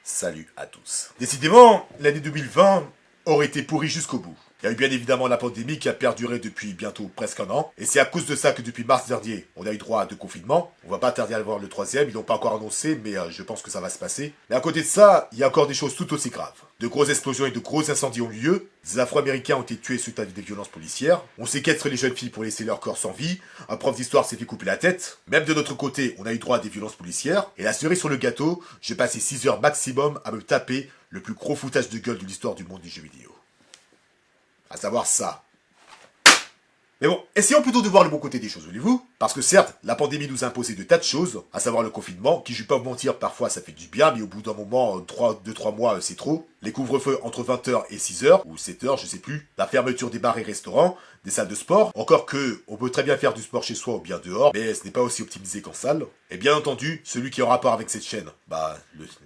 Salut à tous. Décidément, l'année 2020 aurait été pourrie jusqu'au bout. Il y a eu bien évidemment la pandémie qui a perduré depuis bientôt presque un an. Et c'est à cause de ça que depuis mars dernier, on a eu droit à 2 confinements. On va pas tarder à voir le troisième, ils l'ont pas encore annoncé, mais je pense que ça va se passer. Mais à côté de ça, il y a encore des choses tout aussi graves. De grosses explosions et de gros incendies ont eu lieu. Des Afro-Américains ont été tués suite à des violences policières. On séquestre les jeunes filles pour laisser leur corps sans vie. Un prof d'histoire s'est fait couper la tête. Même de notre côté, on a eu droit à des violences policières. Et la cerise sur le gâteau, j'ai passé 6 heures maximum à me taper le plus gros foutage de gueule de l'histoire du monde du jeu vidéo. À savoir ça. Mais bon, essayons plutôt de voir le bon côté des choses, voulez-vous? Parce que certes, la pandémie nous a imposé de tas de choses, à savoir le confinement, qui je vais pas vous mentir, parfois ça fait du bien, mais au bout d'un moment, 2-3 mois, c'est trop. Les couvre-feux entre 20h et 6h, ou 7h, je sais plus. La fermeture des bars et restaurants, des salles de sport. Encore que, on peut très bien faire du sport chez soi ou bien dehors, mais ce n'est pas aussi optimisé qu'en salle. Et bien entendu, celui qui est en rapport avec cette chaîne,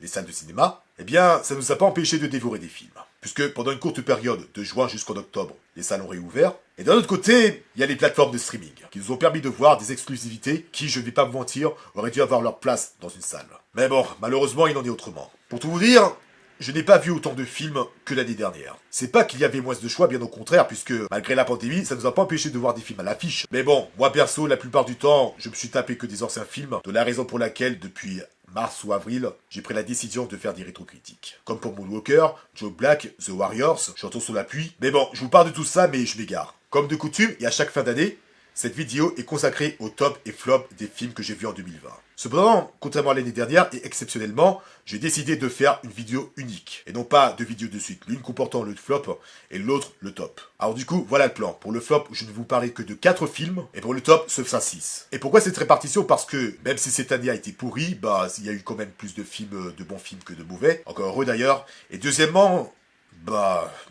les salles de cinéma, eh bien, ça nous a pas empêché de dévorer des films. Puisque pendant une courte période, de juin jusqu'en octobre, les salles ont réouvert. Et d'un autre côté, il y a les plateformes de streaming, qui nous ont permis de voir des exclusivités qui, je ne vais pas me mentir, auraient dû avoir leur place dans une salle. Mais bon, malheureusement, il en est autrement. Pour tout vous dire, je n'ai pas vu autant de films que l'année dernière. C'est pas qu'il y avait moins de choix, bien au contraire, puisque malgré la pandémie, ça nous a pas empêché de voir des films à l'affiche. Mais bon, moi perso, la plupart du temps, je me suis tapé que des anciens films, de la raison pour laquelle, depuis mars ou avril, j'ai pris la décision de faire des rétrocritiques. Comme pour Moonwalker, Joe Black, The Warriors, Chantons sous la pluie. Mais bon, je vous parle de tout ça, mais je m'égare. Comme de coutume, et à chaque fin d'année, cette vidéo est consacrée au top et flop des films que j'ai vus en 2020. Cependant, contrairement à l'année dernière, et exceptionnellement, j'ai décidé de faire une vidéo unique. Et non pas deux vidéos de suite, l'une comportant le flop et l'autre le top. Alors du coup, voilà le plan. Pour le flop, je ne vous parlerai que de 4 films, et pour le top, ce sera 6. Et pourquoi cette répartition? Parce que, même si cette année a été pourrie, il y a eu quand même plus de films, de bons films que de mauvais. Encore heureux d'ailleurs. Et deuxièmement,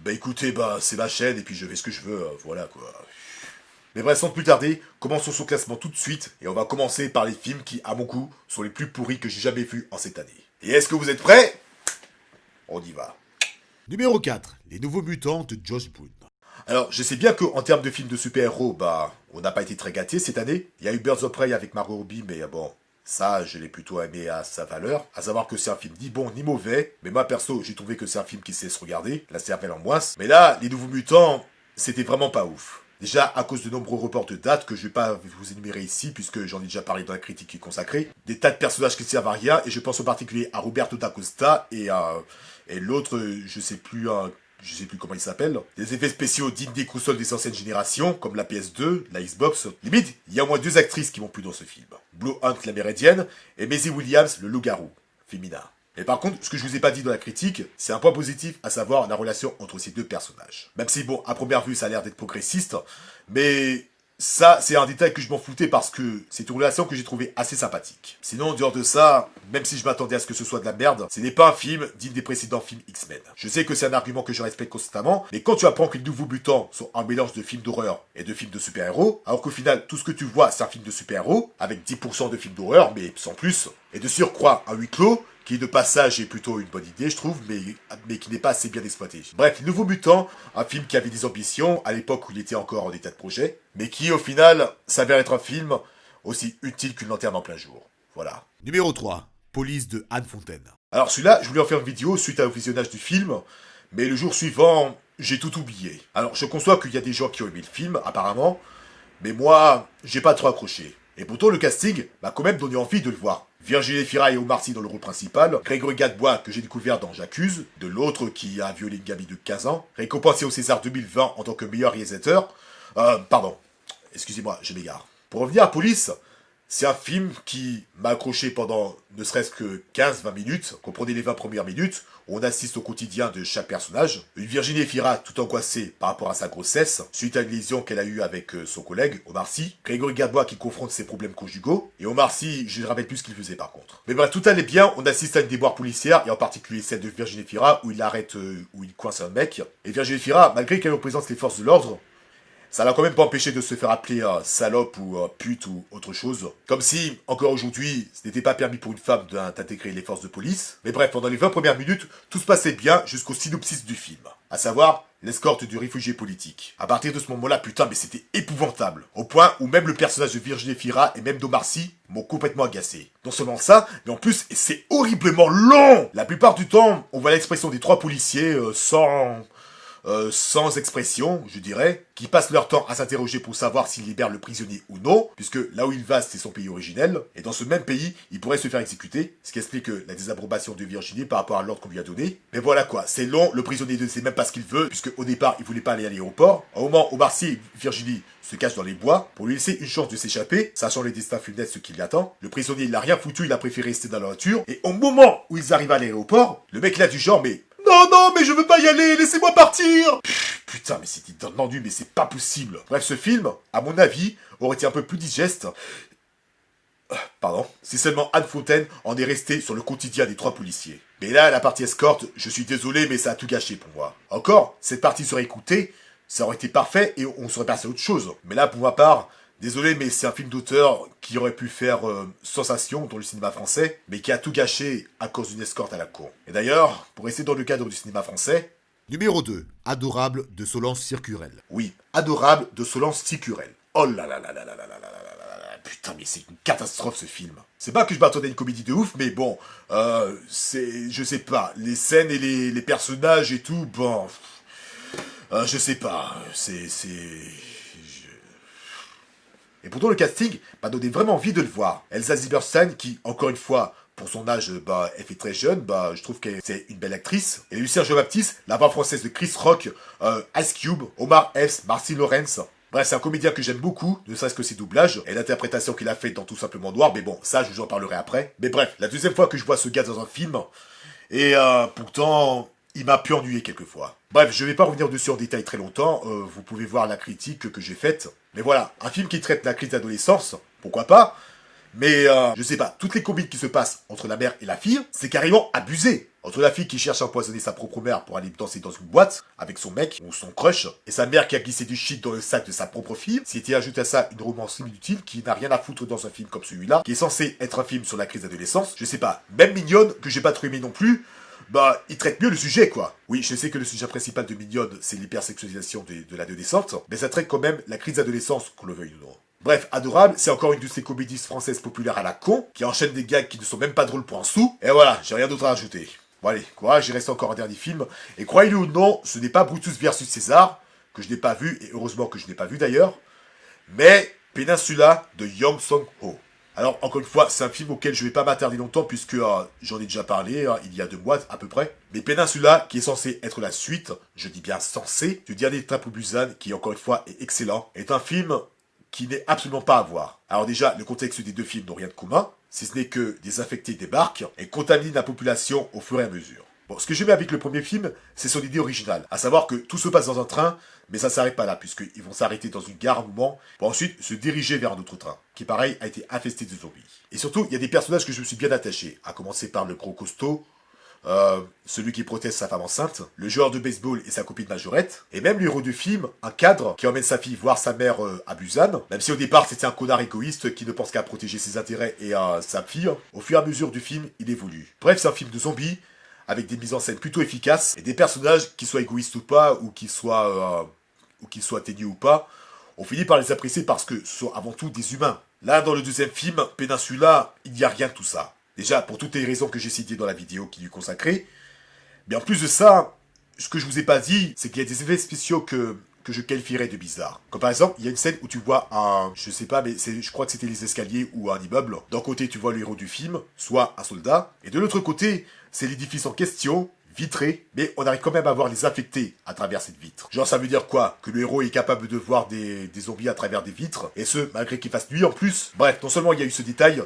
écoutez, c'est ma chaîne, et puis je fais ce que je veux, voilà quoi. Mais bref, sans plus tarder, commençons son classement tout de suite, et on va commencer par les films qui, à mon goût, sont les plus pourris que j'ai jamais vus en cette année. Et est-ce que vous êtes prêts? On y va. Numéro 4, Les Nouveaux Mutants de Josh Boone. Alors, je sais bien qu'en termes de films de super-héros, on n'a pas été très gâtés cette année. Il y a eu Birds of Prey avec Margot Robbie, mais bon, ça, je l'ai plutôt aimé à sa valeur. À savoir que c'est un film ni bon ni mauvais, mais moi, perso, j'ai trouvé que c'est un film qui sait se regarder, la cervelle en moins. Mais là, Les Nouveaux Mutants, c'était vraiment pas ouf. Déjà, à cause de nombreux reports de dates que je vais pas vous énumérer ici, puisque j'en ai déjà parlé dans la critique qui est consacrée. Des tas de personnages qui servent à rien, et je pense en particulier à Roberto da Costa et l'autre, je sais plus comment il s'appelle. Des effets spéciaux dignes des consoles des anciennes générations, comme la PS2, la Xbox. Limite, il y a au moins 2 actrices qui m'ont plu dans ce film. Blue Hunt, l'Amérindienne, et Maisie Williams, le loup-garou, féminin. Et par contre, ce que je vous ai pas dit dans la critique, c'est un point positif, à savoir la relation entre ces deux personnages. Même si, bon, à première vue, ça a l'air d'être progressiste, mais ça, c'est un détail que je m'en foutais parce que c'est une relation que j'ai trouvée assez sympathique. Sinon, en dehors de ça, même si je m'attendais à ce que ce soit de la merde, ce n'est pas un film digne des précédents films X-Men. Je sais que c'est un argument que je respecte constamment, mais quand tu apprends que les Nouveaux Mutants sont un mélange de films d'horreur et de films de super-héros, alors qu'au final, tout ce que tu vois, c'est un film de super-héros, avec 10% de films d'horreur, mais sans plus, et de surcroît, un huis clos, qui de passage est plutôt une bonne idée, je trouve, mais qui n'est pas assez bien exploité. Bref, Les Nouveaux Mutants, un film qui avait des ambitions, à l'époque où il était encore en état de projet, mais qui, au final, s'avère être un film aussi utile qu'une lanterne en plein jour. Voilà. Numéro 3, Police de Anne Fontaine. Alors celui-là, je voulais en faire une vidéo suite au visionnage du film, mais le jour suivant, j'ai tout oublié. Alors, je conçois qu'il y a des gens qui ont aimé le film, apparemment, mais moi, j'ai pas trop accroché. Et pourtant, le casting m'a quand même donné envie de le voir. Virginie Efira et Omar Sy dans le rôle principal, Grégory Gadebois que j'ai découvert dans J'accuse, de l'autre qui a violé une gamine de 15 ans, récompensé au César 2020 en tant que meilleur réalisateur. Excusez-moi, je m'égare. Pour revenir à Police, c'est un film qui m'a accroché pendant ne serait-ce que 15-20 minutes, comprenez les 20 premières minutes, où on assiste au quotidien de chaque personnage. Une Virginie Efira tout angoissée par rapport à sa grossesse, suite à une lésion qu'elle a eue avec son collègue, Omar Sy. Grégory Gadebois qui confronte ses problèmes conjugaux. Et Omar Sy, je ne rappelle plus ce qu'il faisait par contre. Mais bref, tout allait bien, on assiste à une déboire policière, et en particulier celle de Virginie Efira, où il arrête, où il coince un mec. Et Virginie Efira, malgré qu'elle représente les forces de l'ordre, ça l'a quand même pas empêché de se faire appeler salope ou pute ou autre chose. Comme si, encore aujourd'hui, ce n'était pas permis pour une femme d'intégrer les forces de police. Mais bref, pendant les 20 premières minutes, tout se passait bien jusqu'au synopsis du film. À savoir, l'escorte du réfugié politique. À partir de ce moment-là, putain, mais c'était épouvantable. Au point où même le personnage de Virginie Fira et même d'Omar Sy m'ont complètement agacé. Non seulement ça, mais en plus, c'est horriblement long. La plupart du temps, on voit l'expression des trois policiers sans expression, je dirais, qui passent leur temps à s'interroger pour savoir s'ils libèrent le prisonnier ou non, puisque là où il va, c'est son pays originel, et dans ce même pays, il pourrait se faire exécuter, ce qui explique la désapprobation de Virginie par rapport à l'ordre qu'on lui a donné. Mais voilà quoi, c'est long, le prisonnier ne sait même pas ce qu'il veut, puisque au départ, il voulait pas aller à l'aéroport. Au moment où Omar Sy et Virginie se cachent dans les bois, pour lui laisser une chance de s'échapper, sachant les destins funestes qui l'attend, le prisonnier il a rien foutu, il a préféré rester dans la voiture, et au moment où ils arrivent à l'aéroport, le mec là du genre, mais non, non, mais je veux pas y aller, laissez-moi partir. Putain, mais c'était tendu, mais c'est pas possible. Bref, ce film, à mon avis, aurait été un peu plus digeste. Pardon. Si seulement Anne Fontaine en est restée sur le quotidien des trois policiers. Mais là, la partie escorte, je suis désolé, mais ça a tout gâché pour moi. Encore, cette partie serait écoutée, ça aurait été parfait et on serait passé à autre chose. Mais là, pour ma part, désolé, mais c'est un film d'auteur qui aurait pu faire sensation dans le cinéma français, mais qui a tout gâché à cause d'une escorte à la con. Et d'ailleurs, pour rester dans le cadre du cinéma français... Numéro 2. Adorable de Solence Circurel. Oui, Adorable de Solence Circurel. Oh là là là là là là là là là là là. Putain, mais c'est une catastrophe ce film. C'est pas que je m'attendais à une comédie de ouf, mais bon, je sais pas, les scènes et les personnages et tout, bon... je sais pas, Et pourtant le casting m'a donné vraiment envie de le voir. Elsa Zilberstein qui, encore une fois, pour son âge, elle fait très jeune, je trouve que c'est une belle actrice. Et Lucien Jean-Baptiste, la voix française de Chris Rock, Ice Cube, Omar Epps, Marcy Lawrence. Bref, c'est un comédien que j'aime beaucoup, ne serait-ce que ses doublages, et l'interprétation qu'il a faite dans Tout Simplement Noir, mais bon, ça je vous en parlerai après. Mais bref, la deuxième fois que je vois ce gars dans un film, et pourtant... il m'a pu ennuyer quelquefois. Bref, je vais pas revenir dessus en détail très longtemps, vous pouvez voir la critique que j'ai faite. Mais voilà, un film qui traite la crise d'adolescence, pourquoi pas, mais je sais pas, toutes les combines qui se passent entre la mère et la fille, c'est carrément abusé. Entre la fille qui cherche à empoisonner sa propre mère pour aller danser dans une boîte avec son mec ou son crush, et sa mère qui a glissé du shit dans le sac de sa propre fille, si tu ajoutes à ça une romance inutile qui n'a rien à foutre dans un film comme celui-là, qui est censé être un film sur la crise d'adolescence, je sais pas, même Mignonne, que j'ai pas trop aimé non plus, il traite mieux le sujet, quoi. Oui, je sais que le sujet principal de Mignonne, c'est l'hypersexualisation de l'adolescente, mais ça traite quand même la crise d'adolescence, qu'on le veuille ou non. Bref, Adorable, c'est encore une de ces comédies françaises populaires à la con, qui enchaîne des gags qui ne sont même pas drôles pour un sou, et voilà, j'ai rien d'autre à ajouter. Bon allez, courage, il reste encore un dernier film, et croyez-le ou non, ce n'est pas Brutus versus César, que je n'ai pas vu, et heureusement que je n'ai pas vu d'ailleurs, mais Peninsula de Yong Song-ho. Alors, encore une fois, c'est un film auquel je vais pas m'attarder longtemps puisque j'en ai déjà parlé il y a 2 mois à peu près. Mais Peninsula, qui est censé être la suite, je dis bien censé, du dernier Train pour Busan, qui encore une fois est excellent, est un film qui n'est absolument pas à voir. Alors déjà, le contexte des deux films n'ont rien de commun, si ce n'est que des infectés débarquent et contaminent la population au fur et à mesure. Bon, ce que j'aime avec le premier film, c'est son idée originale, à savoir que tout se passe dans un train, mais ça s'arrête pas là, puisqu'ils vont s'arrêter dans une gare un moment, pour ensuite se diriger vers un autre train, qui pareil a été infesté de zombies. Et surtout, il y a des personnages que je me suis bien attaché, à commencer par le gros costaud, celui qui protège sa femme enceinte, le joueur de baseball et sa copine majorette, et même le héros du film, un cadre qui emmène sa fille voir sa mère à Busan, même si au départ c'était un connard égoïste qui ne pense qu'à protéger ses intérêts et sa fille, au fur et à mesure du film, il évolue. Bref, c'est un film de zombies, avec des mises en scène plutôt efficaces, et des personnages qui soient égoïstes ou pas, ou qui soient teigneux ou pas, on finit par les apprécier parce que ce sont avant tout des humains. Là, dans le deuxième film, Peninsula, il n'y a rien de tout ça. Déjà, pour toutes les raisons que j'ai citées dans la vidéo qui lui est consacrée. Mais en plus de ça, ce que je vous ai pas dit, c'est qu'il y a des effets spéciaux que je qualifierais de bizarres. Comme par exemple, il y a une scène où tu vois je sais pas, mais je crois que c'était les escaliers ou un immeuble. D'un côté, tu vois le héros du film, soit un soldat, et de l'autre côté, c'est l'édifice en question, vitré, mais on arrive quand même à voir les infectés à travers cette vitre. Genre, ça veut dire quoi? Que le héros est capable de voir des zombies à travers des vitres, et ce, malgré qu'il fasse nuit en plus. Bref, non seulement il y a eu ce détail,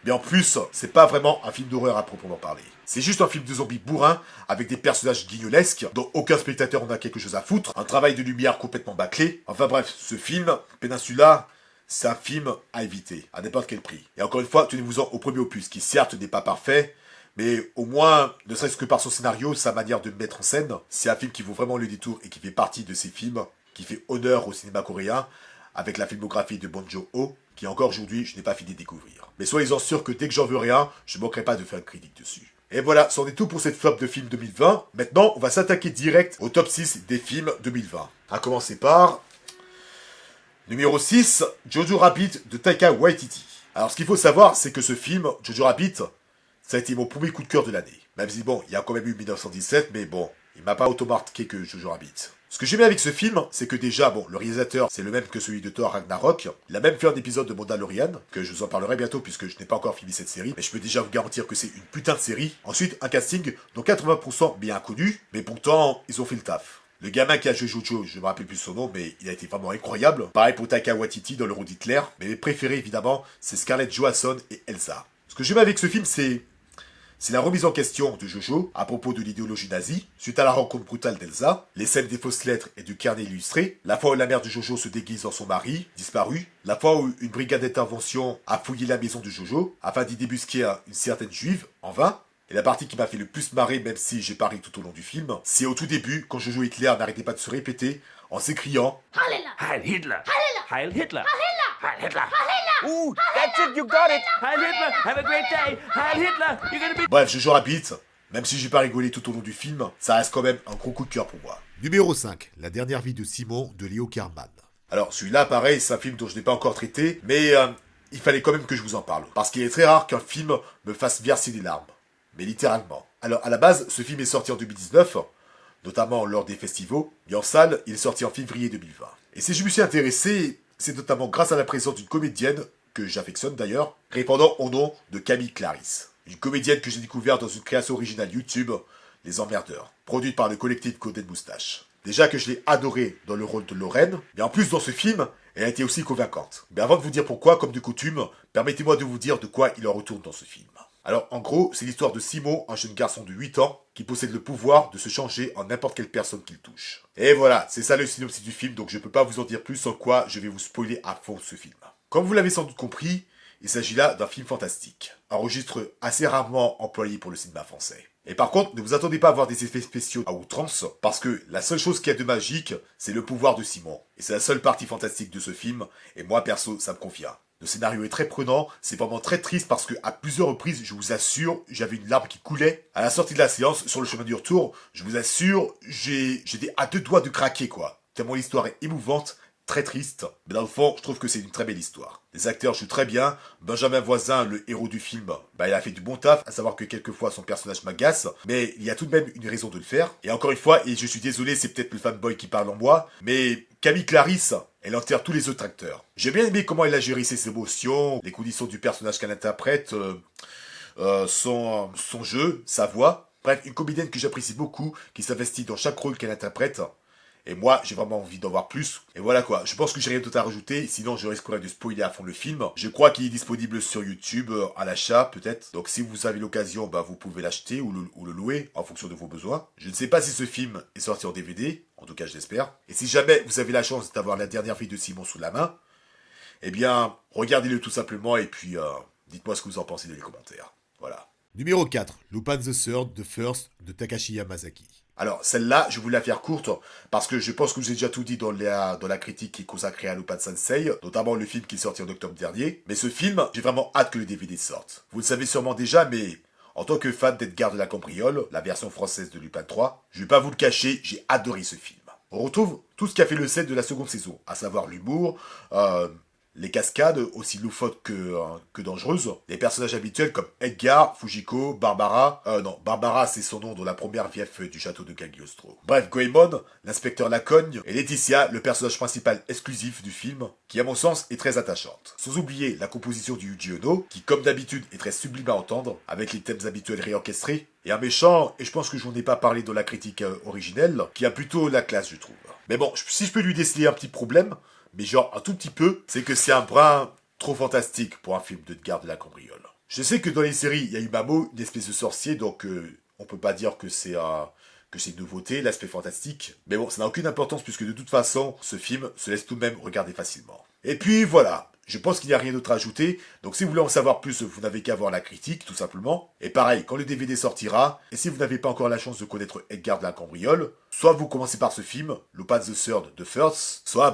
mais en plus, c'est pas vraiment un film d'horreur à proprement parler. C'est juste un film de zombies bourrin, avec des personnages guignolesques, dont aucun spectateur en a quelque chose à foutre, un travail de lumière complètement bâclé. Enfin bref, ce film, Peninsula, c'est un film à éviter, à n'importe quel prix. Et encore une fois, tenez-vous-en au premier opus, qui certes n'est pas parfait, mais au moins, ne serait-ce que par son scénario, sa manière de mettre en scène, c'est un film qui vaut vraiment le détour et qui fait partie de ces films qui fait honneur au cinéma coréen, avec la filmographie de Bong Joon-ho, qui encore aujourd'hui je n'ai pas fini de découvrir. Mais soyez-en sûrs que dès que j'en veux rien, je ne manquerai pas de faire une critique dessus. Et voilà, c'en est tout pour cette flop de films 2020. Maintenant, on va s'attaquer direct au top 6 des films 2020. À commencer par... Numéro 6, Jojo Rabbit de Taika Waititi. Alors ce qu'il faut savoir, c'est que ce film, Jojo Rabbit, ça a été mon premier coup de cœur de l'année. Même si bon, il y a quand même eu 1917, mais bon, il m'a pas autant marqué que Jojo Rabbit. Ce que j'aime bien avec ce film, c'est que déjà, bon, le réalisateur, c'est le même que celui de Thor Ragnarok. Il a même fait un épisode de Mandalorian, que je vous en parlerai bientôt puisque je n'ai pas encore fini cette série. Mais je peux déjà vous garantir que c'est une putain de série. Ensuite, un casting dont 80% bien inconnu, mais pourtant, ils ont fait le taf. Le gamin qui a joué Jojo, je me rappelle plus son nom, mais il a été vraiment incroyable. Pareil pour Taika Waititi dans le rôle d'Hitler. Mais mes préférés, évidemment, c'est Scarlett Johansson et Elsa. Ce que j'aime avec ce film, c'est la remise en question de Jojo à propos de l'idéologie nazie, suite à la rencontre brutale d'Elsa, les scènes des fausses lettres et du carnet illustré, la fois où la mère de Jojo se déguise en son mari, disparu, la fois où une brigade d'intervention a fouillé la maison de Jojo afin d'y débusquer une certaine juive, en vain. Et la partie qui m'a fait le plus marrer, même si j'ai pas ri tout au long du film, c'est au tout début, quand Jojo Hitler n'arrêtait pas de se répéter en s'écriant Heil Hitler! Heil Hitler! Heil Hitler! Ooh, that's it, you got it! Heil Hitler! Have a great day! Heil Hitler! You're gonna be... Bref, Jojo Rabbit, même si j'ai pas rigolé tout au long du film, ça reste quand même un gros coup de cœur pour moi. Numéro 5, La dernière vie de Simon de Léo Kerman. Alors celui-là, pareil, c'est un film dont je n'ai pas encore traité, mais il fallait quand même que je vous en parle. Parce qu'il est très rare qu'un film me fasse verser des larmes. Mais littéralement. Alors à la base, ce film est sorti en 2019, notamment lors des festivals, et en salle, il est sorti en février 2020. Et si je me suis intéressé, c'est notamment grâce à la présence d'une comédienne, que j'affectionne d'ailleurs, répondant au nom de Camille Clarisse. Une comédienne que j'ai découverte dans une création originale YouTube, Les Emmerdeurs, produite par le collectif Golden Moustache. Déjà que je l'ai adorée dans le rôle de Lorraine, mais en plus dans ce film, elle a été aussi convaincante. Mais avant de vous dire pourquoi, comme de coutume, permettez-moi de vous dire de quoi il en retourne dans ce film. Alors en gros, c'est l'histoire de Simon, un jeune garçon de 8 ans, qui possède le pouvoir de se changer en n'importe quelle personne qu'il touche. Et voilà, c'est ça le synopsis du film, donc je peux pas vous en dire plus, sans quoi je vais vous spoiler à fond ce film. Comme vous l'avez sans doute compris, il s'agit là d'un film fantastique, un registre assez rarement employé pour le cinéma français. Et par contre, ne vous attendez pas à voir des effets spéciaux à outrance, parce que la seule chose qu'il y a de magique, c'est le pouvoir de Simon. Et c'est la seule partie fantastique de ce film, et moi perso, ça me convient. Le scénario est très prenant, c'est vraiment très triste parce que à plusieurs reprises, je vous assure, j'avais une larme qui coulait. À la sortie de la séance, sur le chemin du retour, je vous assure, j'étais à deux doigts de craquer quoi. Tellement l'histoire est émouvante, très triste, mais dans le fond, je trouve que c'est une très belle histoire. Les acteurs jouent très bien, Benjamin Voisin, le héros du film, il a fait du bon taf, à savoir que quelquefois son personnage m'agace, mais il y a tout de même une raison de le faire. Et encore une fois, et je suis désolé, c'est peut-être le fanboy qui parle en moi, mais Camille Clarisse, elle enterre tous les autres acteurs. J'ai bien aimé comment elle a géré ses émotions, les conditions du personnage qu'elle interprète, son jeu, sa voix. Bref, une comédienne que j'apprécie beaucoup, qui s'investit dans chaque rôle qu'elle interprète. Et moi, j'ai vraiment envie d'en voir plus. Et voilà quoi, je pense que j'ai rien d'autre à rajouter, sinon je risquerais de spoiler à fond le film. Je crois qu'il est disponible sur YouTube, à l'achat peut-être. Donc si vous avez l'occasion, vous pouvez l'acheter ou le louer, en fonction de vos besoins. Je ne sais pas si ce film est sorti en DVD, en tout cas je l'espère. Et si jamais vous avez la chance d'avoir la dernière vie de Simon sous la main, eh bien, regardez-le tout simplement et puis dites-moi ce que vous en pensez dans les commentaires. Voilà. Numéro 4, Lupin the Third, The First de Takashi Yamazaki. Alors, celle-là, je voulais la faire courte, parce que je pense que je vous ai déjà tout dit dans la critique qui est consacrée à Lupin Sensei, notamment le film qui est sorti en octobre dernier. Mais ce film, j'ai vraiment hâte que le DVD sorte. Vous le savez sûrement déjà, mais en tant que fan d'Edgar de la Cambriole, la version française de Lupin 3, je vais pas vous le cacher, j'ai adoré ce film. On retrouve tout ce qui a fait le sel de la seconde saison, à savoir l'humour, les cascades, aussi loufoques que dangereuses. Les personnages habituels comme Edgar, Fujiko, Barbara... Barbara c'est son nom dans la première VF du château de Cagliostro. Bref, Goemon, l'inspecteur Lacogne, et Laetitia, le personnage principal exclusif du film, qui à mon sens est très attachante. Sans oublier la composition du Yuji Ono, qui comme d'habitude est très sublime à entendre, avec les thèmes habituels réorchestrés, et un méchant, et je pense que je n'en ai pas parlé dans la critique originelle, qui a plutôt la classe je trouve. Mais bon, si je peux lui déceler un petit problème, mais genre un tout petit peu, c'est que c'est un brin trop fantastique pour un film d'Edgar de la Cambriole. Je sais que dans les séries, il y a eu Mamo, une espèce de sorcier, donc on peut pas dire que c'est une nouveauté, l'aspect fantastique. Mais bon, ça n'a aucune importance puisque de toute façon, ce film se laisse tout de même regarder facilement. Et puis voilà, je pense qu'il n'y a rien d'autre à ajouter. Donc si vous voulez en savoir plus, vous n'avez qu'à voir la critique, tout simplement. Et pareil, quand le DVD sortira, et si vous n'avez pas encore la chance de connaître Edgar de la Cambriole, soit vous commencez par ce film, Lupin the Third de First, soit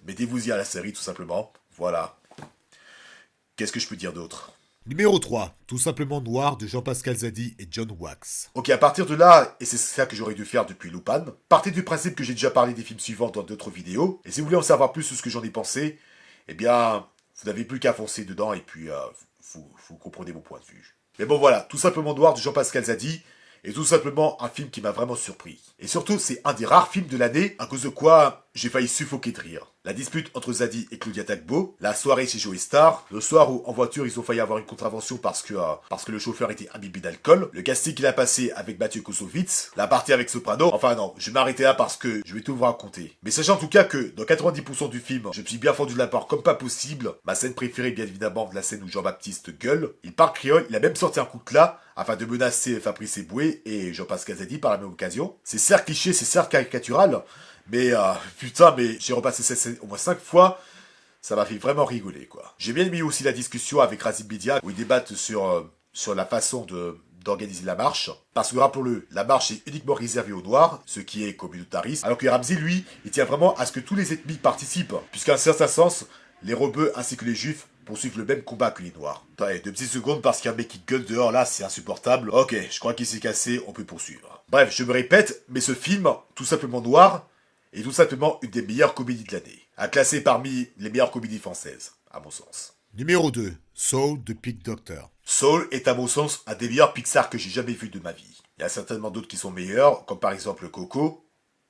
mettez-vous-y à la série, tout simplement. Voilà. Qu'est-ce que je peux dire d'autre ? Numéro 3, Tout simplement noir de Jean-Pascal Zadi et John Wax. Ok, à partir de là, et c'est ça que j'aurais dû faire depuis Lupin, partez du principe que j'ai déjà parlé des films suivants dans d'autres vidéos, et si vous voulez en savoir plus sur ce que j'en ai pensé, eh bien, vous n'avez plus qu'à foncer dedans, et puis vous comprenez mon point de vue. Mais bon voilà, Tout simplement noir de Jean-Pascal Zadi, et tout simplement un film qui m'a vraiment surpris. Et surtout, c'est un des rares films de l'année, à cause de quoi j'ai failli suffoquer de rire. La dispute entre Zadi et Claudia Tagbo, la soirée chez Joey Star, le soir où en voiture ils ont failli avoir une contravention parce que le chauffeur était imbibé d'alcool, le casting qu'il a passé avec Mathieu Kossovitz, la partie avec Soprano, enfin non, je vais m'arrêter là parce que je vais tout vous raconter. Mais sachez en tout cas que dans 90% du film, je me suis bien fendu de la part comme pas possible, ma scène préférée bien évidemment de la scène où Jean-Baptiste gueule, il parle créole, il a même sorti un coup de là, afin de menacer Fabrice Eboué et Jean-Pascal Zadi par la même occasion. C'est certes cliché, c'est certes caricatural, mais putain, mais j'ai repassé cette scène au moins 5 fois, ça m'a fait vraiment rigoler, quoi. J'ai bien aimé aussi la discussion avec Razib Media, où ils débattent sur la façon d'organiser la marche. Parce que, rappelons-le, la marche est uniquement réservée aux Noirs, ce qui est communautariste, alors que Ramsey, lui, il tient vraiment à ce que tous les ethnies participent, puisqu'à un certain sens, les rebeux ainsi que les juifs poursuivent le même combat que les noirs. Attendez, 2 petites secondes parce qu'il y a un mec qui gueule dehors là, c'est insupportable. Ok, je crois qu'il s'est cassé, on peut poursuivre. Bref, je me répète, mais ce film, Tout simplement noir, est tout simplement une des meilleures comédies de l'année. À classer parmi les meilleures comédies françaises, à mon sens. Numéro 2, Soul de Pig Doctor. Soul est à mon sens un des meilleurs Pixar que j'ai jamais vu de ma vie. Il y a certainement d'autres qui sont meilleurs, comme par exemple Coco,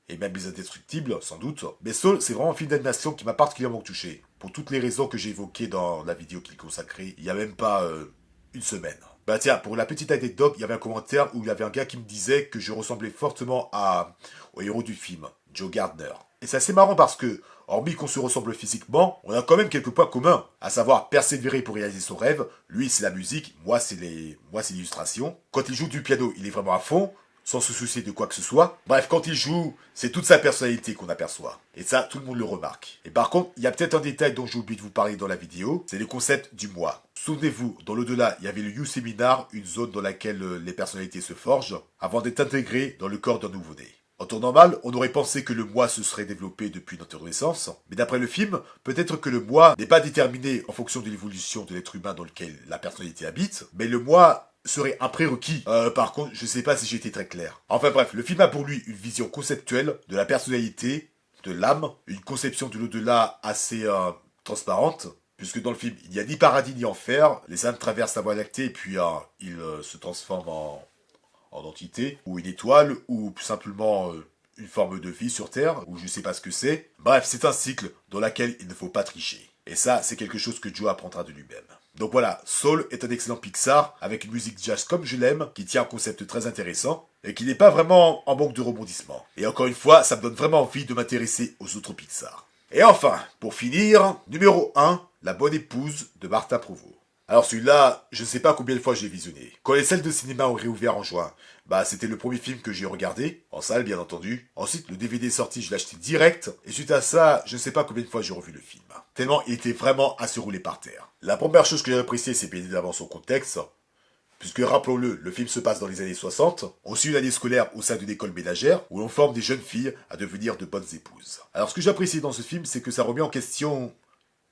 et même Les Indestructibles, sans doute. Mais Soul, c'est vraiment un film d'animation qui m'a particulièrement touché. Pour toutes les raisons que j'ai évoquées dans la vidéo qu'il consacrait, il n'y a même pas une semaine. Bah tiens, pour la petite anecdote, il y avait un commentaire où il y avait un gars qui me disait que je ressemblais fortement au héros du film, Joe Gardner. Et c'est assez marrant parce que, hormis qu'on se ressemble physiquement, on a quand même quelques points communs, à savoir persévérer pour réaliser son rêve. Lui, c'est la musique, moi, c'est l'illustration. Quand il joue du piano, il est vraiment à fond, sans se soucier de quoi que ce soit. Bref, quand il joue, c'est toute sa personnalité qu'on aperçoit. Et ça, tout le monde le remarque. Et par contre, il y a peut-être un détail dont j'ai oublié de vous parler dans la vidéo, c'est le concept du moi. Souvenez-vous, dans l'au-delà, il y avait le You Seminar, une zone dans laquelle les personnalités se forgent, avant d'être intégrées dans le corps d'un nouveau-né. En temps normal, on aurait pensé que le moi se serait développé depuis notre naissance, mais d'après le film, peut-être que le moi n'est pas déterminé en fonction de l'évolution de l'être humain dans lequel la personnalité habite, mais le moi serait un prérequis. Par contre, je sais pas si j'ai été très clair. Enfin bref, le film a pour lui une vision conceptuelle de la personnalité, de l'âme, une conception de l'au-delà assez transparente, puisque dans le film, il n'y a ni paradis ni enfer, les âmes traversent la voie lactée et puis ils se transforment en entité, ou une étoile, ou simplement une forme de vie sur Terre, ou je sais pas ce que c'est. Bref, c'est un cycle dans lequel il ne faut pas tricher. Et ça, c'est quelque chose que Joe apprendra de lui-même. Donc voilà, Soul est un excellent Pixar, avec une musique jazz comme je l'aime, qui tient un concept très intéressant, et qui n'est pas vraiment en manque de rebondissements. Et encore une fois, ça me donne vraiment envie de m'intéresser aux autres Pixar. Et enfin, pour finir, numéro 1, La bonne épouse de Martha Provost. Alors celui-là, je ne sais pas combien de fois j'ai visionné. Quand les salles de cinéma ont réouvert en juin, c'était le premier film que j'ai regardé, en salle bien entendu. Ensuite, le DVD est sorti, je l'ai acheté direct, et suite à ça, je ne sais pas combien de fois j'ai revu le film. Tellement il était vraiment à se rouler par terre. La première chose que j'ai appréciée, c'est bien évidemment son contexte, puisque rappelons-le, le film se passe dans les années 60, on suit une année scolaire au sein d'une école ménagère, où l'on forme des jeunes filles à devenir de bonnes épouses. Alors ce que j'apprécie dans ce film, c'est que ça remet en question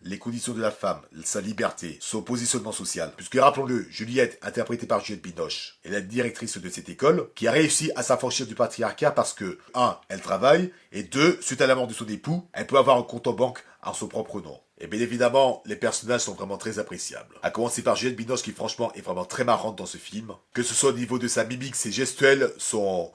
les conditions de la femme, sa liberté, son positionnement social. Puisque rappelons-le, Juliette, interprétée par Juliette Binoche, est la directrice de cette école, qui a réussi à s'affranchir du patriarcat parce que, 1, elle travaille, et 2, suite à la mort de son époux, elle peut avoir un compte en banque en son propre nom. Et bien évidemment, les personnages sont vraiment très appréciables. À commencer par Juliette Binoche qui franchement est vraiment très marrante dans ce film. Que ce soit au niveau de sa mimique, ses gestuels, son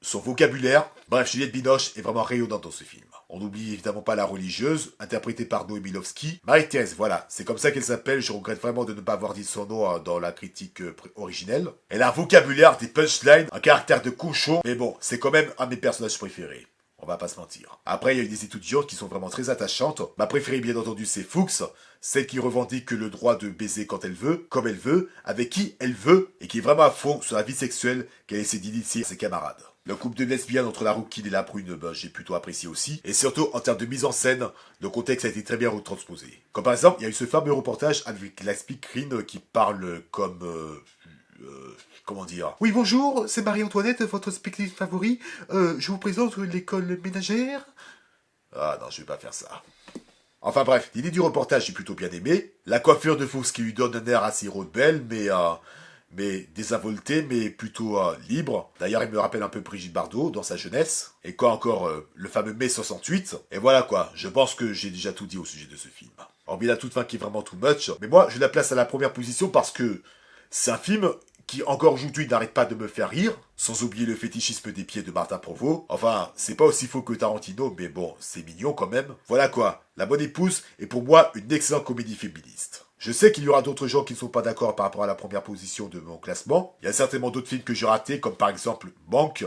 vocabulaire. Bref, Juliette Binoche est vraiment rayonnante dans ce film. On n'oublie évidemment pas la religieuse, interprétée par Noémie Lovski. Marie-Thérèse, voilà, c'est comme ça qu'elle s'appelle. Je regrette vraiment de ne pas avoir dit son nom dans la critique originelle. Elle a un vocabulaire, des punchlines, un caractère de cochon. Mais bon, c'est quand même un de mes personnages préférés. On va pas se mentir. Après, il y a eu des étudiantes qui sont vraiment très attachantes. Ma préférée, bien entendu, c'est Fuchs, celle qui revendique le droit de baiser quand elle veut, comme elle veut, avec qui elle veut, et qui est vraiment à fond sur la vie sexuelle qu'elle essaie d'initier à ses camarades. Le couple de lesbiennes entre la rouquine et la brune, j'ai plutôt apprécié aussi. Et surtout, en termes de mise en scène, le contexte a été très bien retransposé. Comme par exemple, il y a eu ce fameux reportage avec la speakerine qui parle comme... comment dire? Oui, bonjour, c'est Marie-Antoinette, votre speakerine favori. Je vous présente l'école ménagère. Ah non, je vais pas faire ça. Enfin bref, l'idée du reportage j'ai plutôt bien aimé. La coiffure de Fuchs qui lui donne un air assez rebelle, mais désinvolté, mais plutôt libre. D'ailleurs, il me rappelle un peu Brigitte Bardot dans sa jeunesse. Et quoi encore, le fameux mai 68. Et voilà quoi, je pense que j'ai déjà tout dit au sujet de ce film. Hormis la toute fin qui est vraiment too much. Mais moi, je la place à la première position parce que c'est un film qui encore aujourd'hui n'arrête pas de me faire rire, sans oublier le fétichisme des pieds de Martin Provost. Enfin, c'est pas aussi faux que Tarantino, mais bon, c'est mignon quand même. Voilà quoi, La Bonne Épouse est pour moi une excellente comédie féministe. Je sais qu'il y aura d'autres gens qui ne sont pas d'accord par rapport à la première position de mon classement. Il y a certainement d'autres films que j'ai ratés, comme par exemple Manque,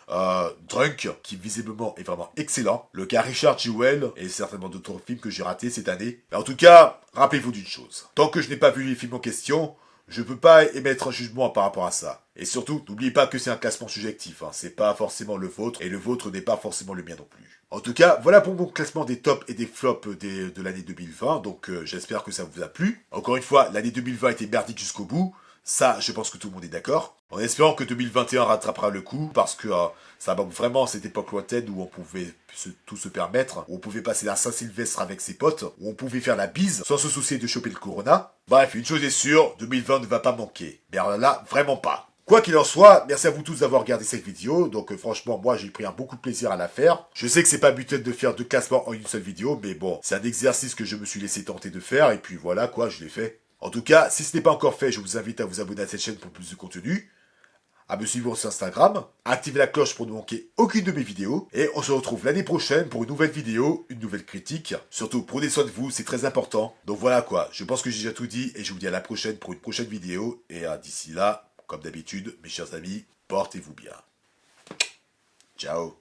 Drunk, qui visiblement est vraiment excellent. Le cas Richard Jewell, et certainement d'autres films que j'ai ratés cette année. Mais en tout cas, rappelez-vous d'une chose. Tant que je n'ai pas vu les films en question, je peux pas émettre un jugement par rapport à ça. Et surtout, n'oubliez pas que c'est un classement subjectif, c'est pas forcément le vôtre, et le vôtre n'est pas forcément le mien non plus. En tout cas, voilà pour mon classement des tops et des flops de l'année 2020, donc j'espère que ça vous a plu. Encore une fois, l'année 2020 a été merdique jusqu'au bout, ça, je pense que tout le monde est d'accord. En espérant que 2021 rattrapera le coup, parce que ça manque vraiment cette époque lointaine où on pouvait tout se permettre, où on pouvait passer la Saint-Sylvestre avec ses potes, où on pouvait faire la bise sans se soucier de choper le corona. Bref, une chose est sûre, 2020 ne va pas manquer. Mais alors là, vraiment pas. Quoi qu'il en soit, merci à vous tous d'avoir regardé cette vidéo, donc franchement, moi j'ai pris beaucoup de plaisir à la faire. Je sais que c'est pas habituel de faire 2 classements en une seule vidéo, mais bon, c'est un exercice que je me suis laissé tenter de faire, et puis voilà quoi, je l'ai fait. En tout cas, si ce n'est pas encore fait, je vous invite à vous abonner à cette chaîne pour plus de contenu, à me suivre sur Instagram, à activer la cloche pour ne manquer aucune de mes vidéos, et on se retrouve l'année prochaine pour une nouvelle vidéo, une nouvelle critique. Surtout, prenez soin de vous, c'est très important. Donc voilà quoi, je pense que j'ai déjà tout dit, et je vous dis à la prochaine pour une prochaine vidéo, et d'ici là, comme d'habitude, mes chers amis, portez-vous bien. Ciao.